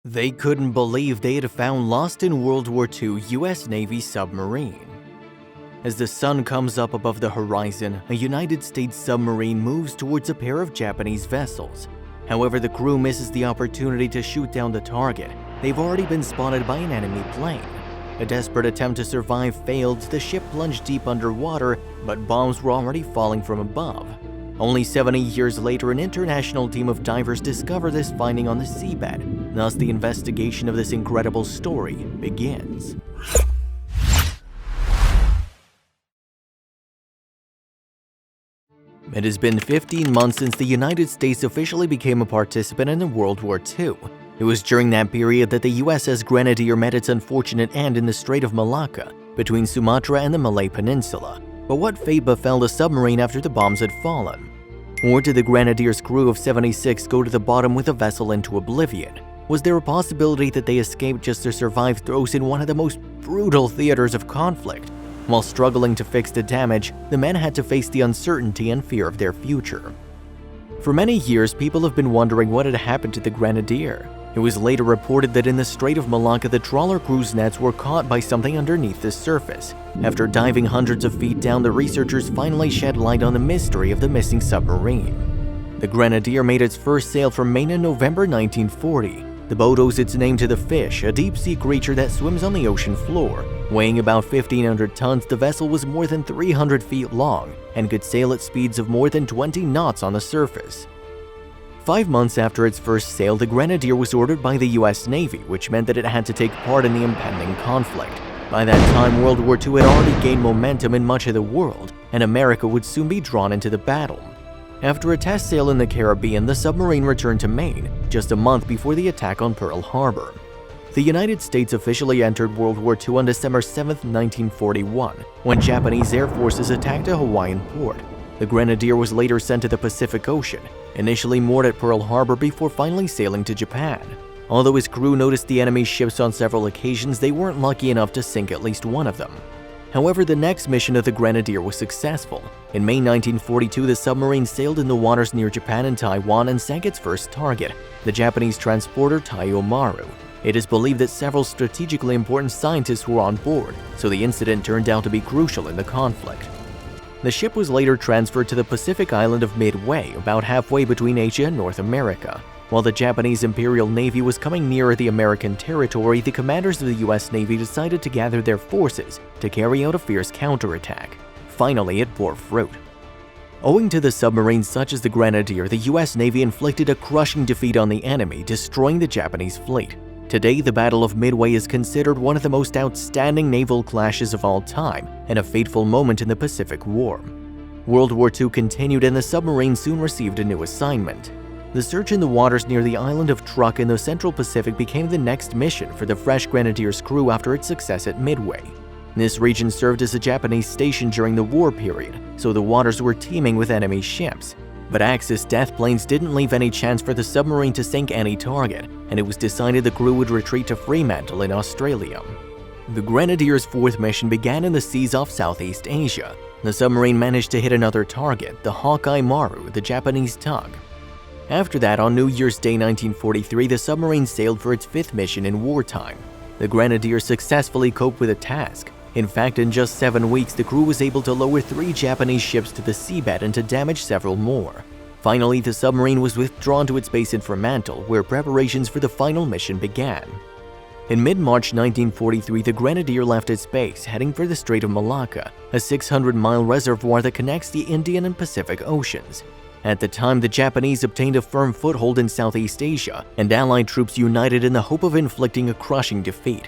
They couldn't believe they had found lost in World War II US Navy submarine. As the sun comes up above the horizon, a United States submarine moves towards a pair of Japanese vessels. However, the crew misses the opportunity to shoot down the target. They've already been spotted by an enemy plane. A desperate attempt to survive failed, the ship plunged deep underwater, but bombs were already falling from above. Only 70 years later, an international team of divers discover this finding on the seabed. Thus, the investigation of this incredible story begins. It has been 15 months since the United States officially became a participant in World War II. It was during that period that the USS Grenadier met its unfortunate end in the Strait of Malacca, between Sumatra and the Malay Peninsula. But what fate befell the submarine after the bombs had fallen? Or did the Grenadier's crew of 76 go to the bottom with the vessel into oblivion? Was there a possibility that they escaped just to survive throws in one of the most brutal theaters of conflict? While struggling to fix the damage, the men had to face the uncertainty and fear of their future. For many years, people have been wondering what had happened to the Grenadier. It was later reported that in the Strait of Malacca, the trawler crew's nets were caught by something underneath the surface. After diving hundreds of feet down, the researchers finally shed light on the mystery of the missing submarine. The Grenadier made its first sail from Maine in November 1940. The boat owes its name to the fish, a deep-sea creature that swims on the ocean floor. Weighing about 1,500 tons, the vessel was more than 300 feet long and could sail at speeds of more than 20 knots on the surface. 5 months after its first sail, the Grenadier was ordered by the US Navy, which meant that it had to take part in the impending conflict. By that time, World War II had already gained momentum in much of the world, and America would soon be drawn into the battle. After a test sail in the Caribbean, the submarine returned to Maine, just a month before the attack on Pearl Harbor. The United States officially entered World War II on December 7, 1941, when Japanese air forces attacked a Hawaiian port. The Grenadier was later sent to the Pacific Ocean, initially moored at Pearl Harbor before finally sailing to Japan. Although his crew noticed the enemy ships on several occasions, they weren't lucky enough to sink at least one of them. However, the next mission of the Grenadier was successful. In May 1942, the submarine sailed in the waters near Japan and Taiwan and sank its first target, the Japanese transporter Taiyo Maru. It is believed that several strategically important scientists were on board, so the incident turned out to be crucial in the conflict. The ship was later transferred to the Pacific island of Midway, about halfway between Asia and North America. While the Japanese Imperial Navy was coming nearer the American territory, the commanders of the US Navy decided to gather their forces to carry out a fierce counterattack. Finally, it bore fruit. Owing to the submarines such as the Grenadier, the US Navy inflicted a crushing defeat on the enemy, destroying the Japanese fleet. Today, the Battle of Midway is considered one of the most outstanding naval clashes of all time and a fateful moment in the Pacific War. World War II continued and the submarine soon received a new assignment. The search in the waters near the island of Truk in the Central Pacific became the next mission for the fresh Grenadier's crew after its success at Midway. This region served as a Japanese station during the war period, so the waters were teeming with enemy ships. But Axis death planes didn't leave any chance for the submarine to sink any target, and it was decided the crew would retreat to Fremantle in Australia. The Grenadier's fourth mission began in the seas off Southeast Asia. The submarine managed to hit another target, the Hawkeye Maru, the Japanese tug. After that, on New Year's Day 1943, the submarine sailed for its fifth mission in wartime. The Grenadier successfully coped with the task. In fact, in just 7 weeks, the crew was able to lower 3 Japanese ships to the seabed and to damage several more. Finally, the submarine was withdrawn to its base in Fremantle, where preparations for the final mission began. In mid-March 1943, the Grenadier left its base, heading for the Strait of Malacca, a 600-mile reservoir that connects the Indian and Pacific Oceans. At the time, the Japanese obtained a firm foothold in Southeast Asia, and Allied troops united in the hope of inflicting a crushing defeat.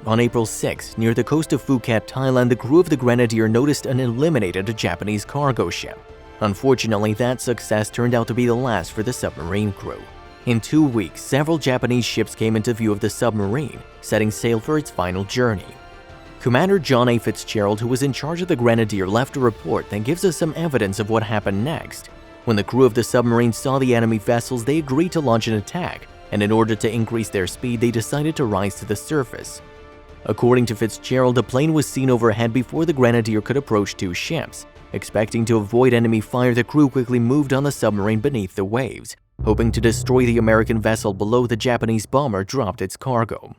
On April 6, near the coast of Phuket, Thailand, the crew of the Grenadier noticed and eliminated a Japanese cargo ship. Unfortunately, that success turned out to be the last for the submarine crew. In 2 weeks, several Japanese ships came into view of the submarine, setting sail for its final journey. Commander John A. Fitzgerald, who was in charge of the Grenadier, left a report that gives us some evidence of what happened next. When the crew of the submarine saw the enemy vessels, they agreed to launch an attack, and in order to increase their speed, they decided to rise to the surface. According to Fitzgerald, a plane was seen overhead before the Grenadier could approach 2 ships. Expecting to avoid enemy fire, the crew quickly moved on the submarine beneath the waves. hoping to destroy the American vessel below the Japanese bomber dropped its cargo.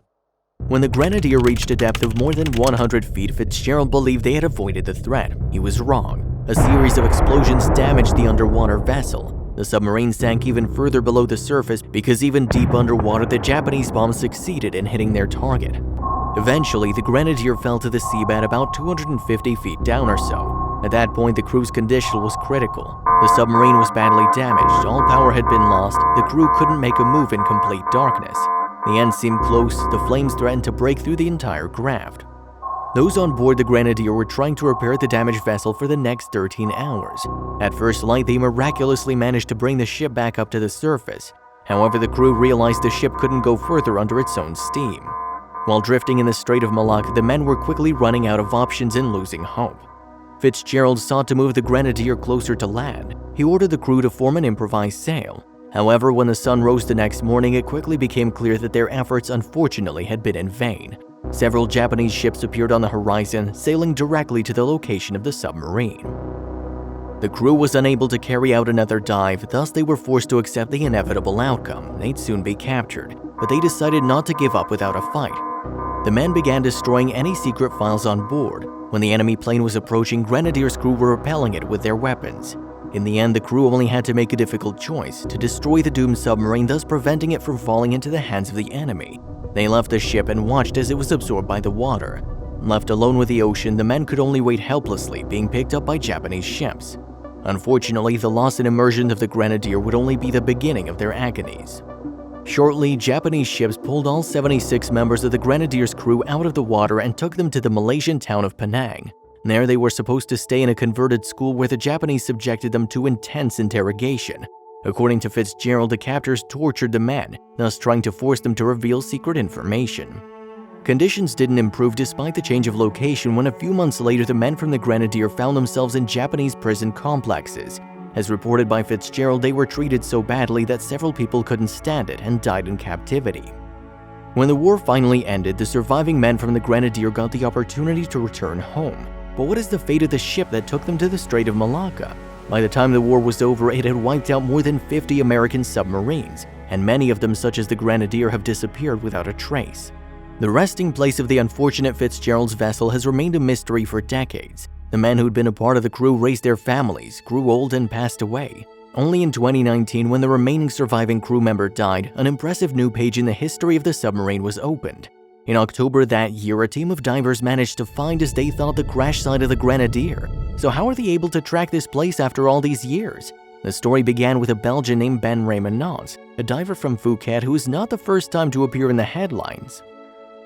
When the Grenadier reached a depth of more than 100 feet, Fitzgerald believed they had avoided the threat. He was wrong. A series of explosions damaged the underwater vessel. The submarine sank even further below the surface because even deep underwater, the Japanese bomb succeeded in hitting their target. Eventually, the Grenadier fell to the seabed about 250 feet down or so. At that point, the crew's condition was critical. The submarine was badly damaged, all power had been lost, the crew couldn't make a move in complete darkness. The end seemed close, the flames threatened to break through the entire craft. Those on board the Grenadier were trying to repair the damaged vessel for the next 13 hours. At first light, they miraculously managed to bring the ship back up to the surface. However, the crew realized the ship couldn't go further under its own steam. While drifting in the Strait of Malacca, the men were quickly running out of options and losing hope. Fitzgerald sought to move the Grenadier closer to land. He ordered the crew to form an improvised sail. However, when the sun rose the next morning, it quickly became clear that their efforts unfortunately had been in vain. Several Japanese ships appeared on the horizon, sailing directly to the location of the submarine. The crew was unable to carry out another dive, thus they were forced to accept the inevitable outcome. They'd soon be captured, but they decided not to give up without a fight. The men began destroying any secret files on board. When the enemy plane was approaching, Grenadier's crew were repelling it with their weapons. In the end, the crew only had to make a difficult choice to destroy the doomed submarine, thus preventing it from falling into the hands of the enemy. They left the ship and watched as it was absorbed by the water. Left alone with the ocean, the men could only wait helplessly, being picked up by Japanese ships. Unfortunately, the loss and immersion of the Grenadier would only be the beginning of their agonies. Shortly, Japanese ships pulled all 76 members of the Grenadier's crew out of the water and took them to the Malaysian town of Penang. There they were supposed to stay in a converted school where the Japanese subjected them to intense interrogation. According to Fitzgerald, the captors tortured the men, thus trying to force them to reveal secret information. Conditions didn't improve despite the change of location when a few months later the men from the Grenadier found themselves in Japanese prison complexes. As reported by Fitzgerald, they were treated so badly that several people couldn't stand it and died in captivity. When the war finally ended, the surviving men from the Grenadier got the opportunity to return home. But what is the fate of the ship that took them to the Strait of Malacca? By the time the war was over, it had wiped out more than 50 American submarines, and many of them, such as the Grenadier, have disappeared without a trace. The resting place of the unfortunate Fitzgerald's vessel has remained a mystery for decades. The men who'd been a part of the crew raised their families, grew old, and passed away. Only in 2019, when the remaining surviving crew member died, an impressive new page in the history of the submarine was opened. In October that year, a team of divers managed to find, as they thought, the crash site of the Grenadier. So how are they able to track this place after all these years? The story began with a Belgian named Ben Raymonds, a diver from Phuket who was not the first time to appear in the headlines.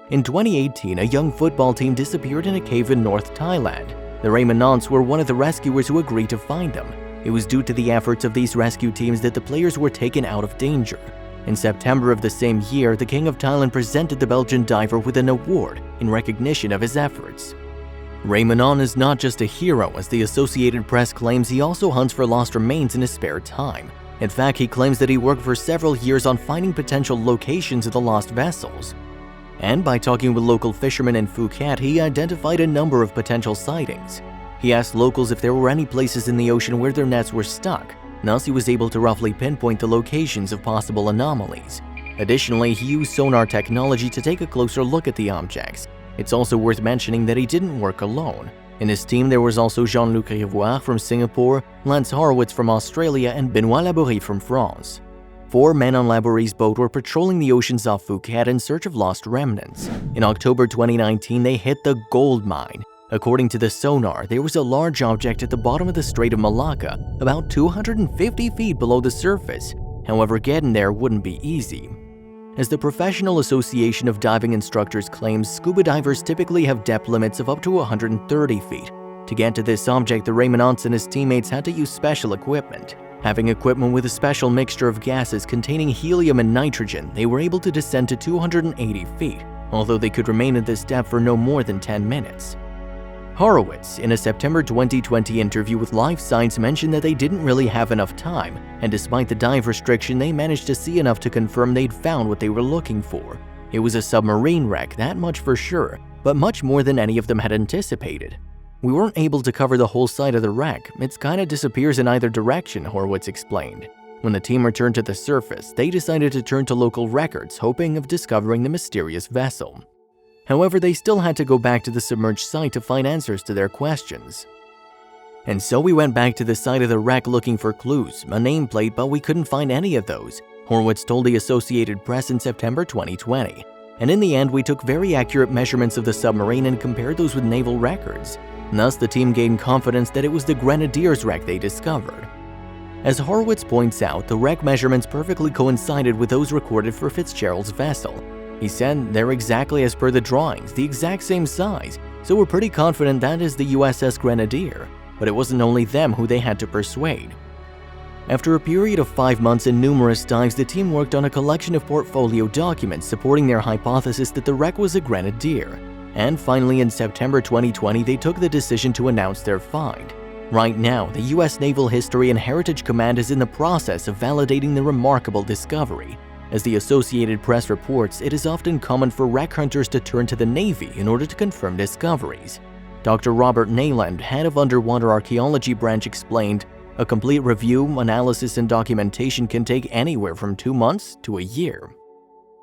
In 2018, a young football team disappeared in a cave in North Thailand. The Raymonds were one of the rescuers who agreed to find them. It was due to the efforts of these rescue teams that the players were taken out of danger. In September of the same year, the King of Thailand presented the Belgian diver with an award in recognition of his efforts. Raymonds is not just a hero, as the Associated Press claims. He also hunts for lost remains in his spare time. In fact, he claims that he worked for several years on finding potential locations of the lost vessels. And by talking with local fishermen in Phuket, he identified a number of potential sightings. He asked locals if there were any places in the ocean where their nets were stuck. Thus, he was able to roughly pinpoint the locations of possible anomalies. Additionally, he used sonar technology to take a closer look at the objects. It's also worth mentioning that he didn't work alone. In his team, there was also Jean-Luc Rivoire from Singapore, Lance Horowitz from Australia, and Benoit Laborie from France. 4 men on Laborie's boat were patrolling the oceans off Phuket in search of lost remnants. In October 2019, they hit the gold mine. According to the sonar, there was a large object at the bottom of the Strait of Malacca, about 250 feet below the surface. However, getting there wouldn't be easy. As the Professional Association of Diving Instructors claims, scuba divers typically have depth limits of up to 130 feet. To get to this object, the Raymonds and his teammates had to use special equipment. Having equipment with a special mixture of gases containing helium and nitrogen, they were able to descend to 280 feet, although they could remain at this depth for no more than 10 minutes. Horowitz, in a September 2020 interview with Life Science, mentioned that they didn't really have enough time, and despite the dive restriction, they managed to see enough to confirm they'd found what they were looking for. It was a submarine wreck, that much for sure, but much more than any of them had anticipated. "We weren't able to cover the whole side of the wreck. It kinda disappears in either direction," Horowitz explained. When the team returned to the surface, they decided to turn to local records, hoping of discovering the mysterious vessel. However, they still had to go back to the submerged site to find answers to their questions. And so we went back to the site of the wreck looking for clues, a nameplate, but we couldn't find any of those, Horowitz told the Associated Press in September 2020. And in the end, we took very accurate measurements of the submarine and compared those with naval records. Thus, the team gained confidence that it was the Grenadier's wreck they discovered. As Horowitz points out, the wreck measurements perfectly coincided with those recorded for Fitzgerald's vessel. He said they're exactly as per the drawings, the exact same size, so we're pretty confident that is the USS Grenadier. But it wasn't only them who they had to persuade. After a period of 5 months and numerous dives, the team worked on a collection of portfolio documents supporting their hypothesis that the wreck was a Grenadier. And finally, in September 2020, they took the decision to announce their find. Right now, the U.S. Naval History and Heritage Command is in the process of validating the remarkable discovery. As the Associated Press reports, it is often common for wreck hunters to turn to the Navy in order to confirm discoveries. Dr. Robert Nayland, head of Underwater Archaeology Branch, explained, "A complete review, analysis, and documentation can take anywhere from 2 months to a year."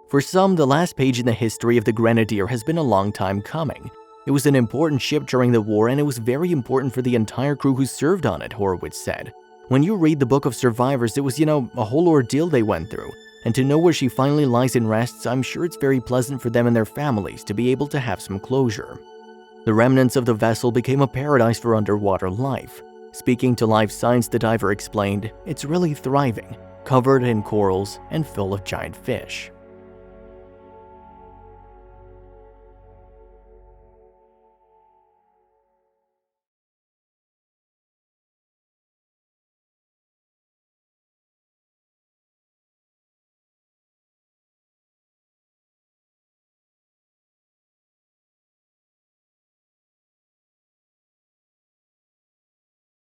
For some, the last page in the history of the Grenadier has been a long time coming. It was an important ship during the war, and it was very important for the entire crew who served on it, Horowitz said. When you read the Book of Survivors, it was, a whole ordeal they went through. And to know where she finally lies and rests, I'm sure it's very pleasant for them and their families to be able to have some closure. The remnants of the vessel became a paradise for underwater life. Speaking to Life Science, the diver explained, "It's really thriving, covered in corals and full of giant fish."